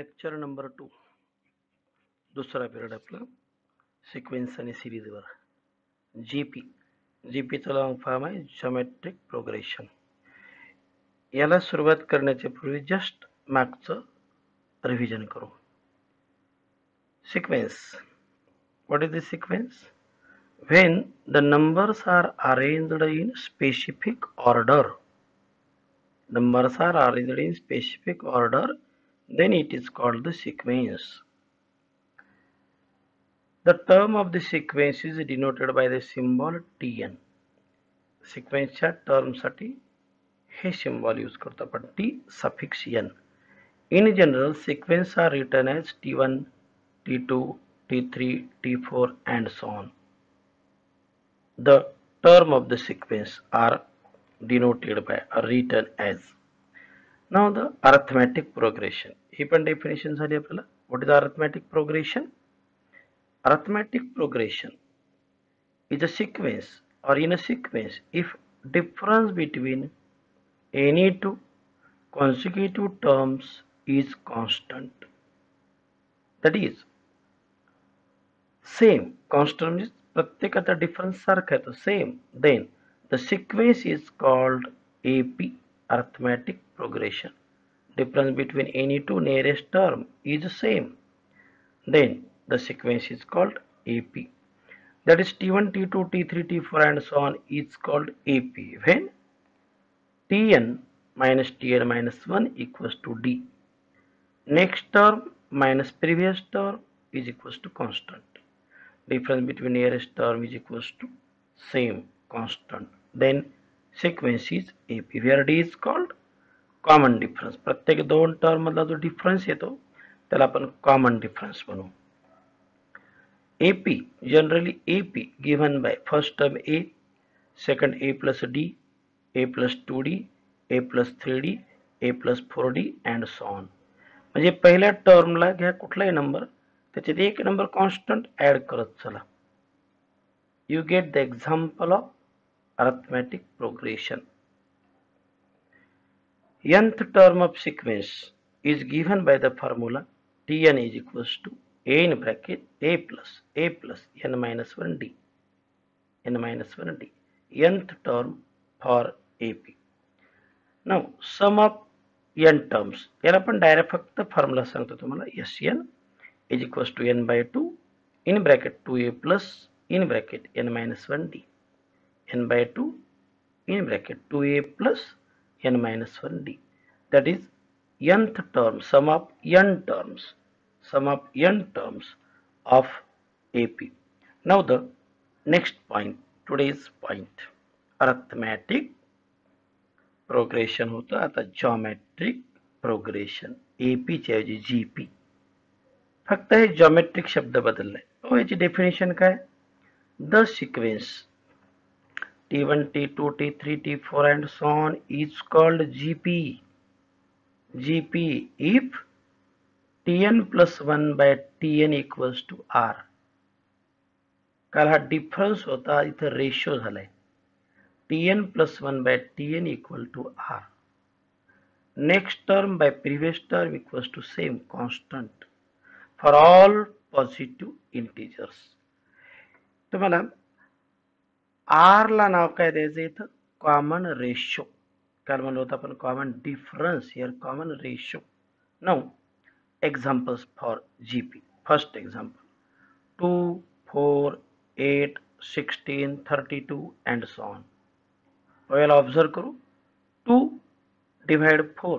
Lecture number 2 दुसरा period आपला sequence आणि सिरीजवर जीपीचं लॉंग फॉर्म आहे जॉमेट्रिक प्रोग्रेशन. याला सुरुवात करण्याच्या पूर्वी जस्ट मागचं रिव्हिजन करू. Sequence. What is the sequence? When the numbers are arranged in specific order, then it is called the sequence. The term of the sequence is denoted by the symbol Tn. सिक्वेन्सच्या टर्मसाठी हे symbol use करतो आपण T suffix n. In general, sequences are written as T1, T2, T3, T4 and so on. The term of the sequence are denoted by or written as. Now the arithmetic progression. ही पण definition झाली आपल्याला. What is the arithmetic progression? Arithmetic progression is a sequence or in a sequence if difference between any two consecutive terms is constant. That is same. Constant means प्रत्येकाचा difference सारखा आहे, same. Then the sequence is called AP, arithmetic progression. Difference between any two nearest term is same. Then the sequence is called AP. That is T1, T2, T3, T4 and so on is called AP. When Tn minus 1 equals to D. Next term minus previous term is equals to constant. Difference between nearest term is equals to same, constant. Then sequence is AP, where D is called common difference. प्रत्येक दोन term मधला जो difference येतो त्याला आपण common difference म्हणू. AP, generally AP given by first term A, second A plus D, A plus 2D, A plus 3D, A plus 4D and so on. म्हणजे पहिल्या टर्मला घ्या कुठलाही नंबर, त्याच्यात एक नंबर कॉन्स्टंट ऍड करत चला. You get the example of arithmetic progression. nth term of sequence is given by the formula Tn is equals to A in bracket A plus n minus 1D. Nth term for AP. Now sum of n terms. याला पण direct फक्त formula सांगतो तुम्हाला. Sn is equals to n by 2 in bracket 2a plus in bracket n minus 1d. N by 2 in bracket 2a plus n minus 1d. That is nth term, sum of n terms of AP. Now the next point, today's point, arithmetic progression होतं. आता geometric progression. AP च्या ऐवजी GP. फक्त हे geometric शब्द बदललाय. याची definition काय? The sequence T1, T2, T3, T4 and so on is called GP. GP if Tn plus 1 by Tn equals to R. काल हा डिफरन्स होता, इथं रेशो झालाय. Tn plus 1 by Tn equal to R. Next term by previous term equals to same, constant. For all positive integers. तुम्हाला R ला नाव काय द्यायचं इथं? Common ratio. काल म्हणलं होतं आपण common difference, here common ratio. Now examples for GP. First example 2, 4, 8, 16, 32 and so on. याला observe करू. 2 divide 4,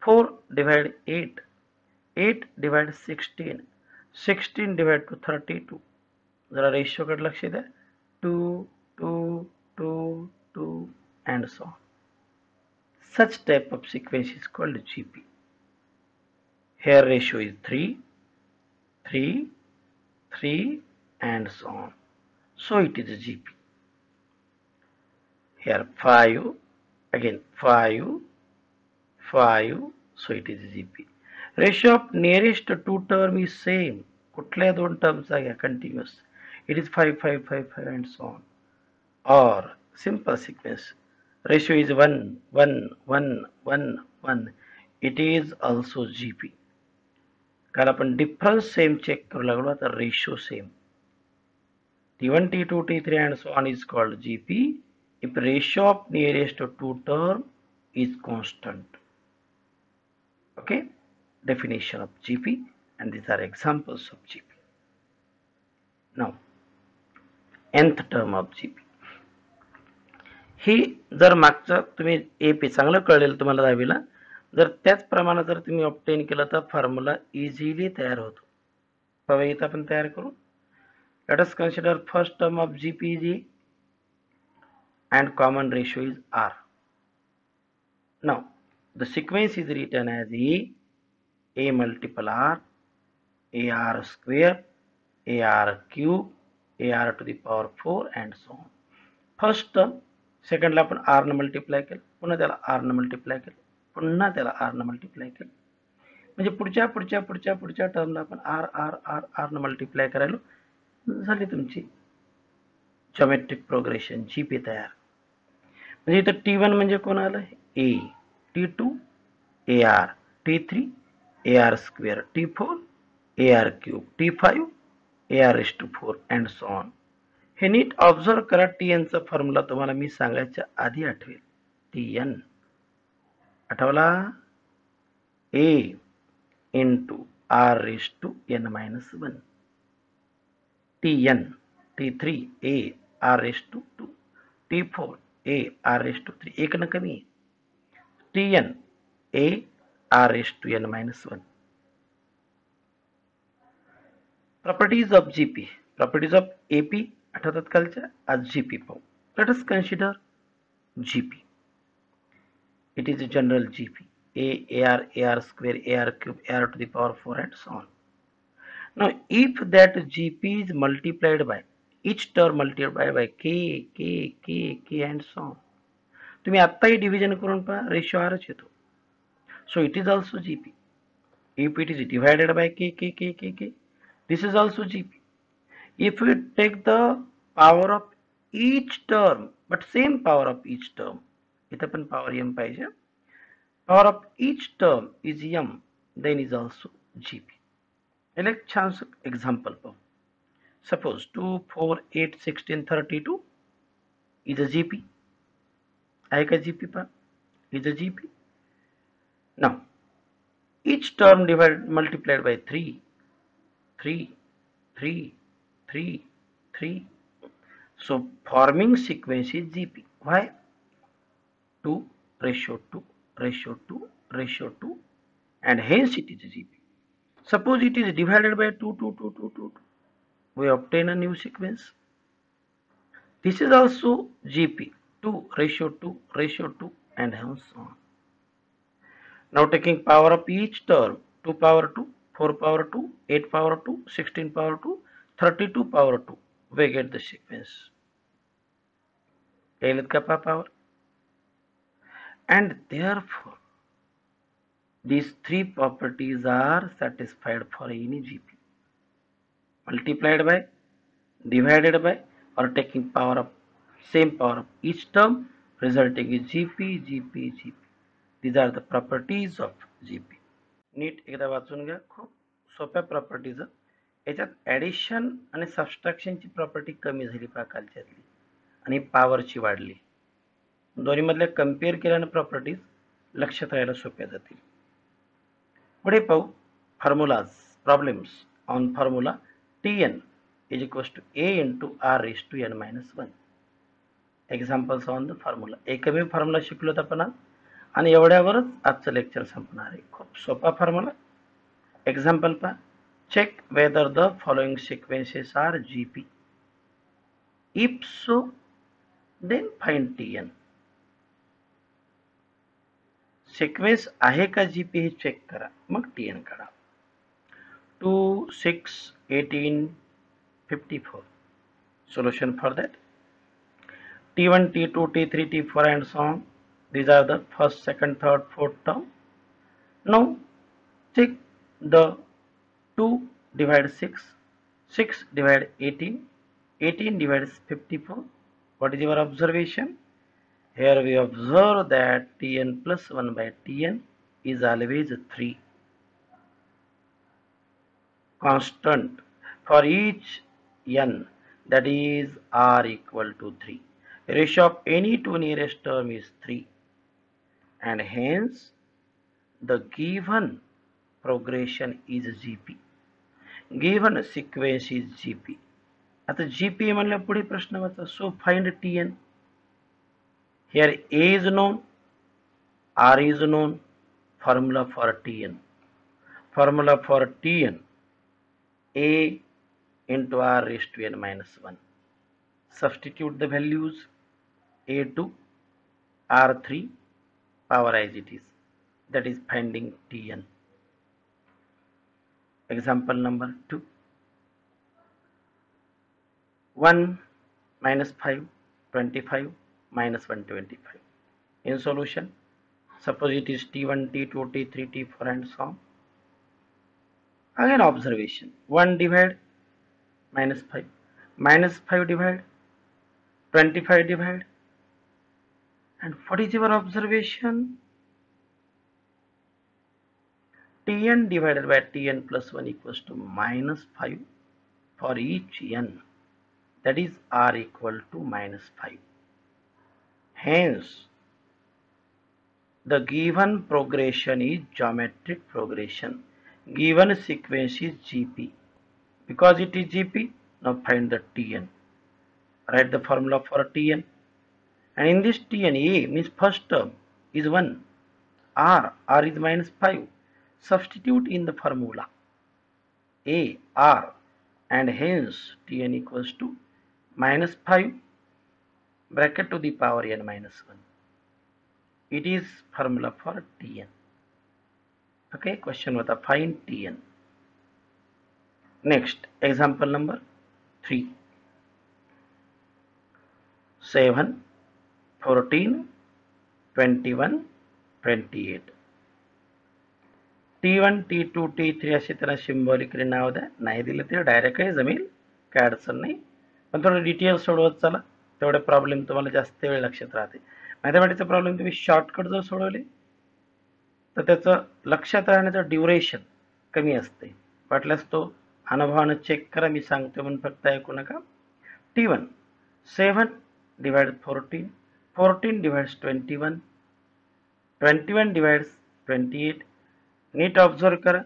4 divide 8, 8 divide 16, 16 divide two 32. जरा रेशियो कडे लक्ष द्या. 2, 2, 2, 2 and so on. Such type of sequence is called GP. Here ratio is 3, 3, 3 and so on. So it is a GP. Here 5, again 5, 5, so it is a GP. Ratio of nearest two term is same. कुठल्या दोन टर्मचा घ्या continuous. It is 5, 5, 5, 5 and so on. Or simple sequence. Ratio is 1, 1, 1, 1, 1. It is also GP. काल आपण difference same check करू लागलो, आता ratio same. T1, T2, T3 and so on is called GP if ratio of nearest to two term is constant. Okay, definition of GP, and these are examples of GP. Now, nth term of GP. ही जर मागचं तुम्ही AP चांगलं कळलेलं तुम्हाला दहावीला, जर त्याच प्रमाणे जर तुम्ही ऑब्टेन केलं तर फॉर्म्युला इझिली तयार होतो. बाबा इथं आपण तयार करू. Let us consider first term of GP is E and common ratio is R. Now, the sequence is written as E, A multiple R, AR square, AR cube, AR to the power 4 and so on. First term, second ला आपण R ने multiply केलं, पुन्हा त्याला R ने multiply केलं, पुन्हा त्याला R ने मल्टिप्लाय केलं. म्हणजे पुढच्या टर्मला आपण R ने मल्टिप्लाय करायलो, झाली तुमची जॉमेट्रिक प्रोग्रेशन जीपी तयार. म्हणजे इथं T1 म्हणजे कोण आलं? A, T2 AR, T3 AR square, T4 AR cube, T5 AR⁴ and so on. हे नीट ऑब्झर्व करा. TN चा फॉर्म्युला तुम्हाला मी सांगायच्या आधी आठवेल. TN आठवला? A into R⁴ TN, T3 A R⁴ T4 A R⁴ एक न कमी आहे. TN A R⁴ Properties of GP. Properties of AP आठवतात कालच्या, आज GP पाहू. Let us consider GP. It is a general GP. AR, AR square, AR cube, AR to the power 4 and so on. Now, if that GP is multiplied by each term multiplied by K and so on. तुम्ही आत्ताही division करून पहा, ratio आरच येतो. So it is also GP. If it is divided by K, this is also GP. If we take the power of each term, but same power of each term, इथं पण power m पाहिजे. Power of each term is m, then is also GP. एक छान example पाहू. Suppose 2, 4, 8, 16, 32 is a GP. आहे का GP पहा? Is a GP. Now, each term multiplied by 3. So, forming sequence is GP. Why? 2:2:2:2, and hence it is GP. Suppose it is divided by 2. We obtain a new sequence. This is also GP. 2:2:2, and hence on. Now taking power of each term, 2 power 2, 4 power 2, 8 power 2, 16 power 2, 32 power 2, we get the sequence. Power. And therefore, these three properties are satisfied for any GP. Multiplied by, divided by, or taking power of same power of each term, resulting in GP. These are the properties of GP. नीट एकदा वाचून घ्या. खूप सोप्या properties. याच्यात addition आणि सबस्ट्रॅक्शनची property कमी झाली पहा कालच्यातली, आणि पॉवरची वाढली. दोन्हीमधल्या कम्पेअर केल्यानं प्रॉपर्टीज लक्षात राहायला सोप्या जातील. पुढे पाहू formulas, problems on formula TN is equals to A into R⁴ examples on the formula. एकमेव फॉर्म्युला शिकलो आपण आज, आणि एवढ्यावरच आजचं लेक्चर संपणार आहे. खूप सोपा फॉर्म्युला. एक्झाम्पल पहा. Check whether the following sequences are GP. If so then find TN. Sequence आहे का GP हे चेक करा, मग TN काढा. 2, 6, 18, 54. Solution for that. T1, T2, T3, T4 and so on. These are the first, second, third, fourth term. Now take the 2 divide 6, 6 divide 18, 18 divides 54. What is your observation? Here we observe that TN plus 1 by TN is always 3. constant for each n, that is r equal to 3. Ratio of any two nearest term is 3, and hence the given progression is GP. Given sequence is GP. आता GP म्हणल्या पुढे प्रश्न वाचा. So find Tn. Here A is known, R is known. Formula for Tn. Formula for Tn, A into R raised to n minus 1. Substitute the values A2, R3, power as it is. That is finding Tn. Example number 2. 1 minus 5, 25 minus 125. In solution, suppose it is T1, T2, T3, T4 and so on. Again observation, 1 divide minus 5, minus 5 divide, 25 divide, and what is your observation? Tn divided by Tn plus 1 equals to minus 5 for each n, that is r equal to minus 5. Hence, the given progression is geometric progression. Given sequence is GP. Because it is GP, now find the Tn. Write the formula for Tn. And in this Tn, A means first term is 1. R is minus 5. Substitute in the formula A, R, and hence Tn equals to minus 5 bracket to the power n minus 1. It is formula for Tn. Okay, question was find Tn. Next, example number 3. 7, 14, 21, 28. T1, T2, T3 अशी त्यांना symbolically नाव द्या. नाही दिलं ते डायरेक्टही जमेल, काय अडचण नाही. पण थोडं डिटेल सोडवत चला, तेवढे प्रॉब्लेम तुम्हाला जास्त वेळ लक्षात राहते. मॅथमॅटिक्सचा प्रॉब्लेम तुम्ही शॉर्टकट जर सोडवले तर त्याचं लक्षात राहण्याचं ड्युरेशन कमी असते. वाटल्यास तो अनुभवानं चेक करा, मी सांगतो म्हणून फक्त ऐकू नका. T1, 7 divides 14, 14 divides 21, 21 divides 28. नीट ऑब्झर्व करा.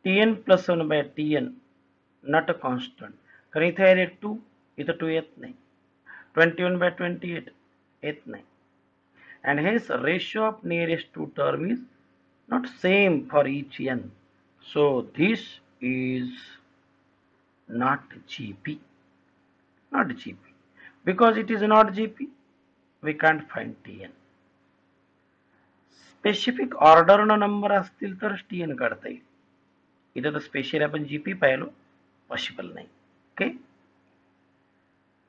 Tn plus 1 by Tn not a constant, कारण इथे आहे 2, इथं 2 येत नाही. 21 by 28 येत नाही. And hence ratio of nearest two term is not same for each n. So this is not GP. Not GP. Because it is not GP, we can't find Tn. Specific order number असतील तर Tn काढता येईल. इथं तर specially आपण GP पाहिलो, possible नाही. Okay,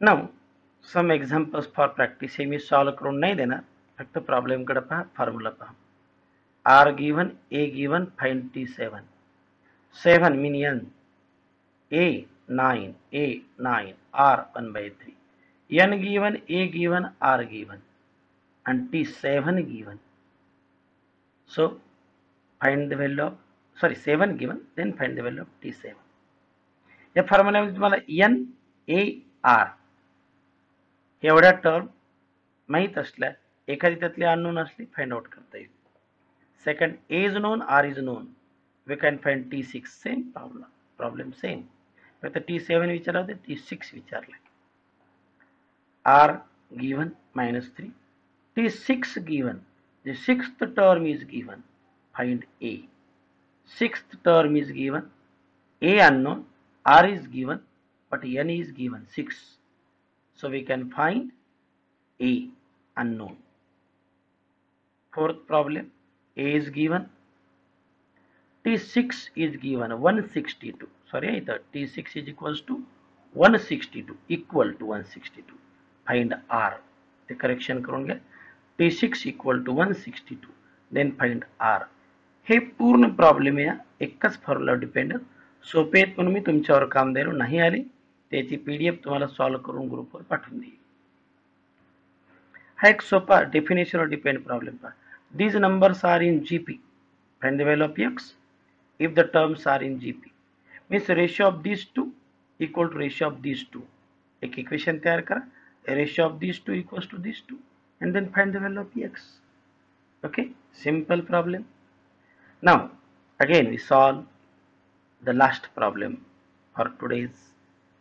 now some examples for practice. हे मी सॉल्व करून नाही देणार, फक्त प्रॉब्लेम कडे पहा, फॉर्म्युला पहा. R given, A given, find T7. 7 mean n. A 9, A 9, R 1 by 3. N given, A given, R given, and T7 given. So find the value of, 7 given, then find the value of T7. या फॉर्म्युल्यामध्ये तुम्हाला N, A, R एवढ्या term माहीत असल्या, एखादी त्यातली unknown असली find out करता येईल. Second, A is known, R is known, we can find T6. Same problem same, फक्त T7 विचारला होते, T6 विचारला. R given -3, T6 given, the sixth term is given, find A. Sixth term is given, A unknown, R is given, but N is given 6. So we can find A unknown. Fourth problem, A is given, T6 is given 162. Sorry, I thought T6 is equals to 162, equal to 162. Find R. The correction करून घ्या. T6 equal to 162. Then find R. हे पूर्ण problem या एकच formula dependent. सोपे आहेत म्हणून मी तुमच्यावर काम द्यायला नाही आले. त्याची PDF तुम्हाला सॉल्व करून ग्रुपवर पाठवून देईल. हा एक सोपा डेफिनेशनवर डिपेंड प्रॉब्लेम पहा. These numbers are in GP. Find the value of x if the terms are in GP. Means ratio of this two equal to ratio of this two. एक equation तयार करा, ratio of this two equals to this two, and then find the value of x. Okay, simple problem. Now again we solve the last problem for today's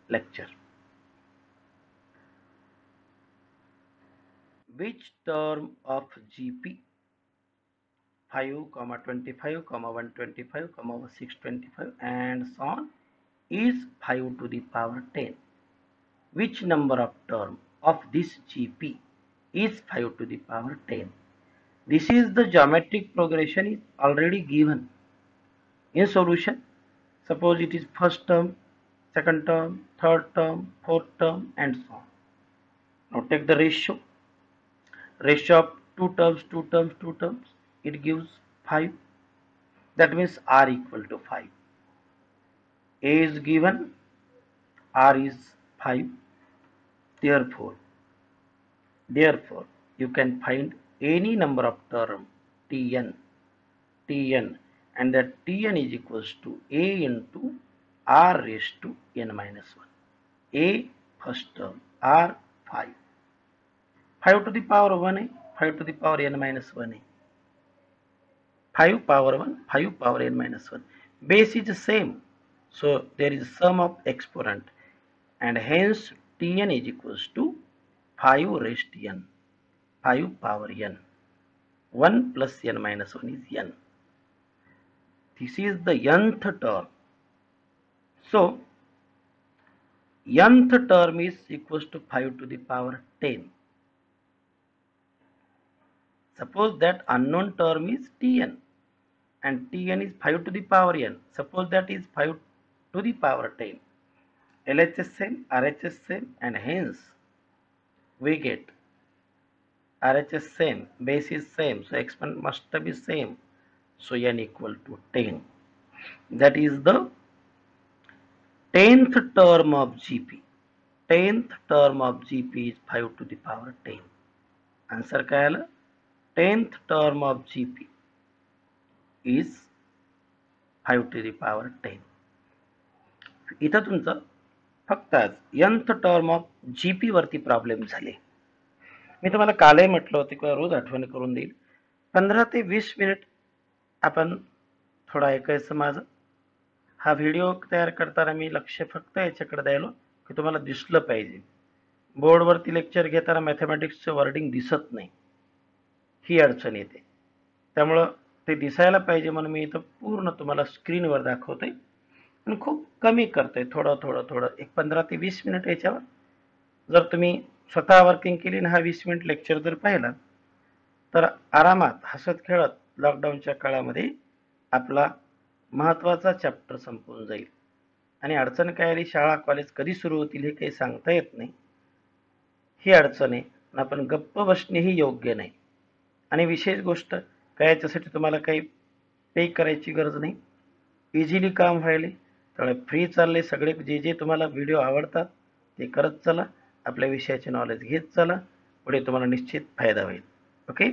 lecture. Which term of GP 5, 25, 125, 625 and so on is 5 to the power 10? Which number of term of this GP is 5 to the power 10? This is the geometric progression is already given in solution. Suppose it is first term, second term, third term, fourth term and so on. Now take the ratio. Ratio of two terms, it gives 5. That means R equal to 5. A is given, R is 5. Therefore, you can find any number of term Tn, and that Tn is equals to A into R raised to n minus 1. A first term, R 5. 5 to the power 1, 5 to the power n minus 1. 5 power 1, 5 power n minus 1. Base is the same. So there is sum of exponent and hence Tn is equals to 5 raised to n. 5 power n. 1 plus n minus 1 is n. This is the nth term. So nth term is equals to 5 to the power 10. Suppose that unknown term is Tn and Tn is 5 to the power n. Suppose that is 5 to the power 10. LHS same, RHS same, and hence we get RHS same, base is same, so exponent must be same. So n equal to 10. That is the 10th term of GP. 10th term of GP is 5 to the power 10. Answer काय आलं? 10th term of GP is 5 to the power 10. इथं तुमचं फक्त आज nth term of GP वरती problem झाले. मी तुम्हाला कालही म्हटलं होतं किंवा रोज आठवण करून देईल, 15 ते 20 मिनिट आपण थोडा ऐकायचं माझं. हा व्हिडिओ तयार करताना मी लक्ष फक्त याच्याकडे द्यायलो की तुम्हाला दिसलं पाहिजे. बोर्डवरती लेक्चर घेताना मॅथमॅटिक्सचं वर्डिंग दिसत नाही, ही अडचण येते. त्यामुळं ते दिसायला पाहिजे म्हणून मी इथं पूर्ण तुम्हाला स्क्रीनवर दाखवतोय आणि खूप कमी करतोय, थोडं एक 15 ते 20 मिनिट याच्यावर जर तुम्ही स्वतः वर्किंग केली आणि हा 20 मिनिट लेक्चर जर पाहिला तर आरामात हसत खेळत लॉकडाऊनच्या काळामध्ये आपला महत्त्वाचा चॅप्टर संपून जाईल. आणि अडचण काय आली, शाळा कॉलेज कधी सुरू होतील हे काही सांगता येत नाही, ही अडचण आहे. आपण गप्प बसणे ही योग्य नाही. आणि विशेष गोष्ट काय, याच्यासाठी तुम्हाला काही पे करायची गरज नाही, इझिली काम व्हायले. त्यामुळे फ्री चालले सगळे, जे जे तुम्हाला व्हिडिओ आवडतात ते करत चला, आपल्या विषयाचे नॉलेज घेत चला, पुढे तुम्हाला निश्चित फायदा होईल. ओके.